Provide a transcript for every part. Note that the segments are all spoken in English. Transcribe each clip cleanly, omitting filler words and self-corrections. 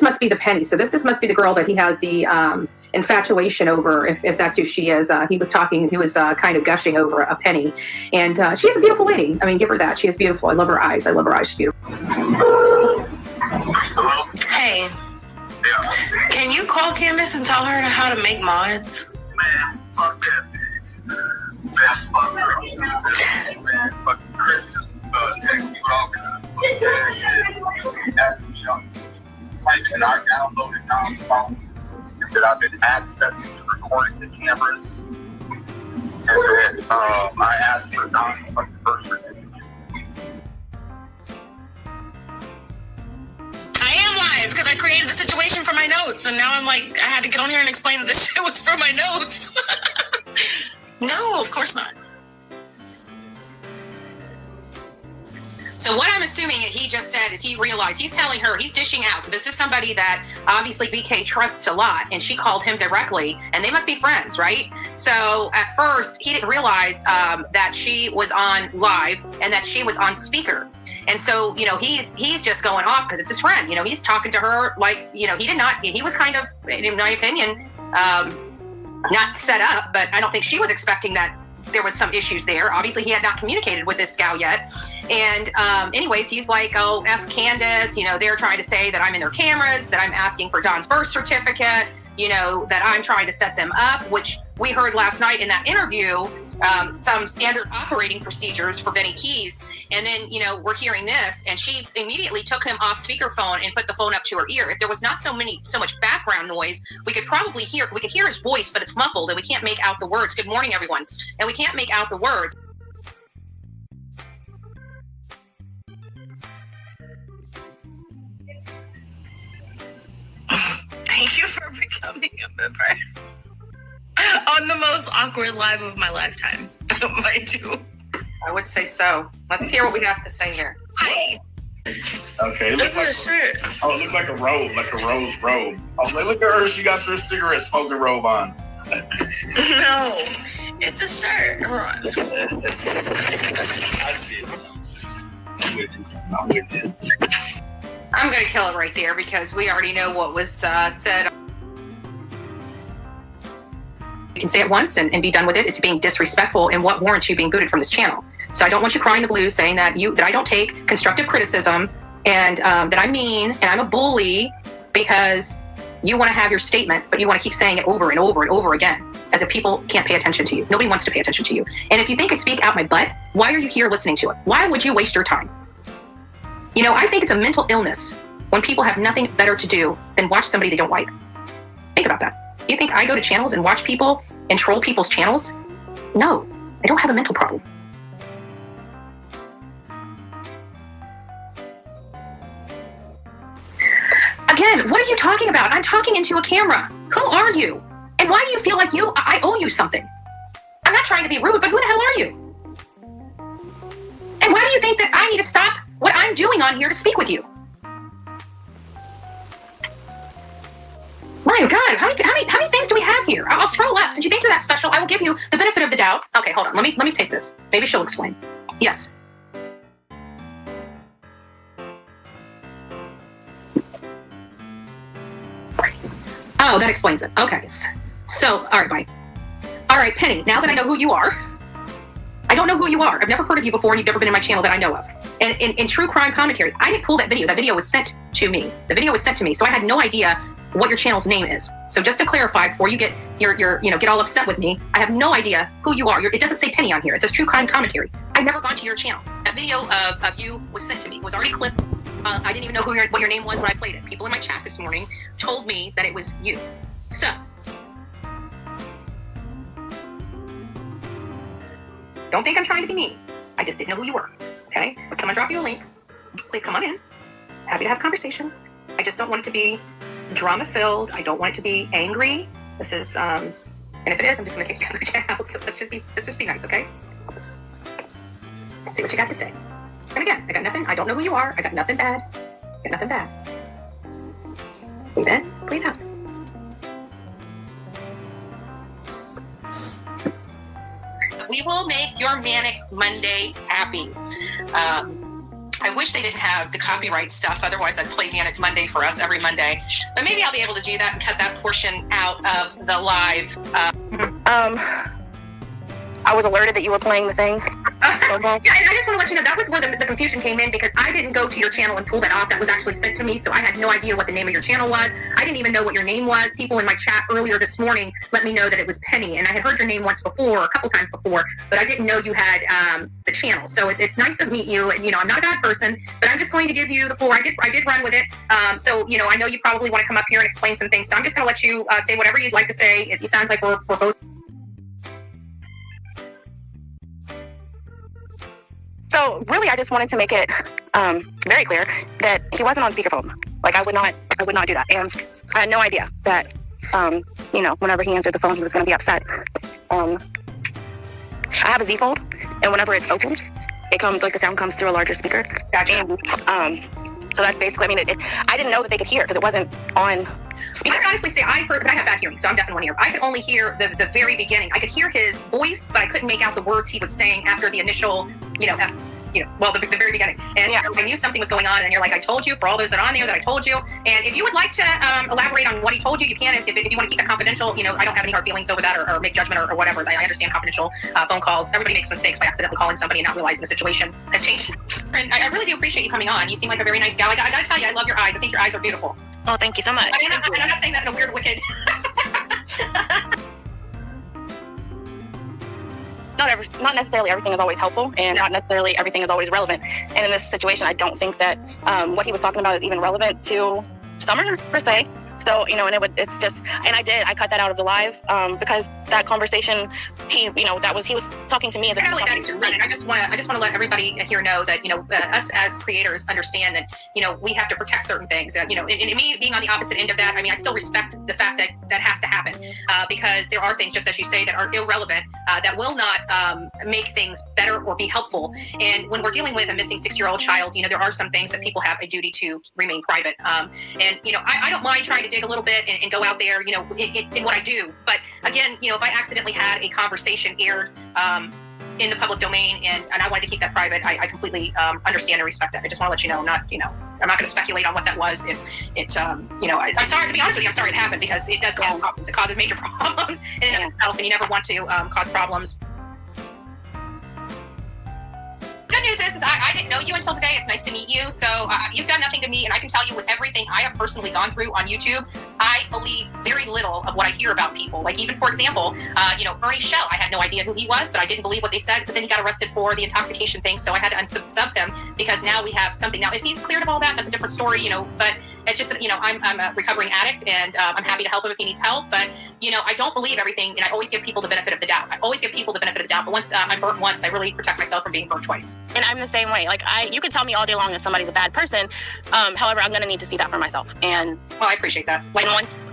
this must be the Penny. So this must be the girl that he has the infatuation over, if that's who she is. He was kind of gushing over a Penny. And she is a beautiful lady. I mean, give her that. She is beautiful. I love her eyes. She's beautiful. Hey. Yeah. Can you call Candace and tell her how to make mods? Man, fuck that bitch. Best fuck girl. Man, fucking Chris just text me with all kinds of fucking shit. Asking me types that I downloaded Don's phone, that I've been accessing to recording the cameras. And then I asked for Don's fucking birth certificate. Because I created the situation for my notes, and now I'm like, I had to get on here and explain that this shit was for my notes. No, of course not. So what I'm assuming he just said is he realized he's telling her, he's dishing out. So this is somebody that obviously BK trusts a lot, and she called him directly, and they must be friends, right? So at first he didn't realize that she was on live and that she was on speaker. And so, he's just going off because it's his friend. He's talking to her like, he was kind of, in my opinion, not set up, but I don't think she was expecting that there was some issues there. Obviously, he had not communicated with this gal yet. And anyways, he's like, oh, F Candace, they're trying to say that I'm in their cameras, that I'm asking for Don's birth certificate, that I'm trying to set them up, which we heard last night in that interview, some standard operating procedures for Benny Keys. And then, we're hearing this, and she immediately took him off speakerphone and put the phone up to her ear. If there was not so much background noise, we could hear his voice, but it's muffled and we can't make out the words. Good morning, everyone. And we can't make out the words. Thank you for becoming a member. On the most awkward live of my lifetime, mind you. I would say so. Let's hear what we have to say here. Hi. Okay, this is a shirt. Oh, it looked like a robe, like a rose robe. Oh, look at her. She got her cigarette smoking robe on. No, it's a shirt. Hold on. I see it. I'm with it. I'm going to kill it right there because we already know what was said. You can say it once and be done with it. It's being disrespectful, and what warrants you being booted from this channel. So I don't want you crying the blues saying that I don't take constructive criticism and that I'm mean and I'm a bully because you want to have your statement, but you want to keep saying it over and over and over again as if people can't pay attention to you. Nobody wants to pay attention to you. And if you think I speak out my butt, why are you here listening to it? Why would you waste your time? I think it's a mental illness when people have nothing better to do than watch somebody they don't like. Think about that. You think I go to channels and watch people and troll people's channels? No, I don't have a mental problem. Again, what are you talking about? I'm talking into a camera. Who are you? And why do you feel like I owe you something? I'm not trying to be rude, but who the hell are you? And why do you think that I need to stop what I'm doing on here to speak with you? My God, how many things do we have here? I'll scroll up. Since you think you're that special, I will give you the benefit of the doubt. Okay, hold on. Let me take this. Maybe she'll explain. Yes. Oh, that explains it. Okay. So, all right, bye. All right, Penny, now that I know who you are, I don't know who you are. I've never heard of you before, and you've never been in my channel that I know of. And in true crime commentary, I didn't pull that video. That video was sent to me. So I had no idea what your channel's name is. So just to clarify, before you get get all upset with me, I have no idea who you are. It doesn't say Penny on here. It says True Crime Commentary. I've never gone to your channel. That video of you was sent to me. It was already clipped. I didn't even know what your name was when I played it. People in my chat this morning told me that it was you. So, don't think I'm trying to be mean. I just didn't know who you were. Okay? If someone drop you a link, please come on in. Happy to have a conversation. I just don't want it to be drama-filled. I don't want it to be angry. This is, and if it is, I'm just going to kick you out of the channel. So let's just be nice, okay? Let's see what you got to say. And again, I got nothing. I don't know who you are. I got nothing bad. Breathe in, breathe out. We will make your Manic Monday happy. I wish they didn't have the copyright stuff. Otherwise, I'd play Manic Monday for us every Monday. But maybe I'll be able to do that and cut that portion out of the live. I was alerted that you were playing the thing. Yeah, and I just want to let you know that was where the confusion came in, because I didn't go to your channel and pull that off. That was actually sent to me, so I had no idea what the name of your channel was. I didn't even know what your name was. People in my chat earlier this morning let me know that it was Penny, and I had heard your name once before, a couple times before, but I didn't know you had the channel. So it's nice to meet you. And, I'm not a bad person, but I'm just going to give you the floor. I did run with it. So I know you probably want to come up here and explain some things. So I'm just going to let you say whatever you'd like to say. It sounds like we're both. So really, I just wanted to make it very clear that he wasn't on speakerphone. Like I would not do that. And I had no idea that, whenever he answered the phone, he was going to be upset. I have a Z Fold, and whenever it's opened, it comes like the sound comes through a larger speaker. Gotcha. And so that's basically. I didn't know that they could hear because it wasn't on. I can honestly say I heard, but I have bad hearing, so I'm deaf in one ear. I could only hear the very beginning. I could hear his voice, but I couldn't make out the words he was saying after the initial, the very beginning. And so I knew something was going on, and you're like, I told you, for all those that are on there, that I told you. And if you would like to elaborate on what he told you, you can. If you want to keep that confidential, I don't have any hard feelings over that or make judgment or whatever. I understand confidential phone calls. Everybody makes mistakes by accidentally calling somebody and not realizing the situation has changed. And I really do appreciate you coming on. You seem like a very nice gal. I got to tell you, I love your eyes. I think your eyes are beautiful. Oh, thank you so much. I'm not saying that in a weird, wicked. Not necessarily everything is always helpful, and not necessarily everything is always relevant. And in this situation, I don't think that what he was talking about is even relevant to Summer per se. So, and I cut that out of the live because that conversation, he was talking to me as a. I really got it to run, and I just want to let everybody here know that us as creators understand that we have to protect certain things. And me being on the opposite end of that, I still respect the fact that that has to happen because there are things, just as you say, that are irrelevant that will not make things better or be helpful. And when we're dealing with a missing 6-year-old child, there are some things that people have a duty to remain private. I don't mind trying to dig a little bit and go out there, in what I do. But again, if I accidentally had a conversation aired in the public domain and I wanted to keep that private, I completely understand and respect that. I just want to let you know, I'm not going to speculate on what that was. If it, I'm sorry, to be honest with you, I'm sorry it happened because it does cause problems. It causes major problems in and of itself, and you never want to cause problems. Good news is I didn't know you until today. It's nice to meet you. So you've done nothing to me, and I can tell you with everything I have personally gone through on YouTube, I believe very little of what I hear about people. Like even, for example, Ernie Shell, I had no idea who he was, but I didn't believe what they said. But then he got arrested for the intoxication thing, so I had to unsub him because now we have something. Now, if he's cleared of all that, that's a different story, But it's just that, I'm a recovering addict, and I'm happy to help him if he needs help. But, I don't believe everything, and I always give people the benefit of the doubt. But once I'm burnt once, I really protect myself from being burnt twice. And I'm the same way. Like you could tell me all day long that somebody's a bad person. However, I'm going to need to see that for myself. And well, I appreciate that. Like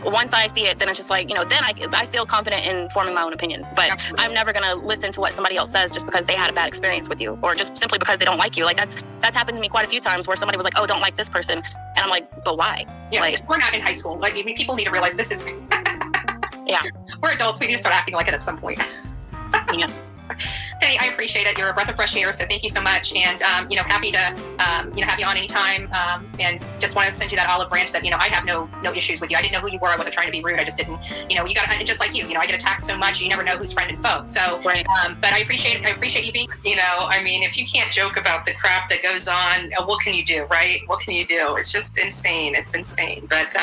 once I see it, then it's just like, then I feel confident in forming my own opinion. But absolutely. I'm never going to listen to what somebody else says just because they had a bad experience with you, or just simply because they don't like you. Like that's happened to me quite a few times where somebody was like, oh, don't like this person. And I'm like, but why? Yeah, like, we're not in high school. Like people need to realize this is. Yeah. We're adults. We need to start acting like it at some point. Yeah. Penny, I appreciate it. You're a breath of fresh air, so thank you so much. And happy to have you on anytime. And just want to send you that olive branch that I have no issues with you. I didn't know who you were. I wasn't trying to be rude. I just didn't. You got just like you. I get attacked so much. You never know who's friend and foe. So, right. But I appreciate it. I appreciate you being. If you can't joke about the crap that goes on, what can you do, right? What can you do? It's just insane. It's insane. But.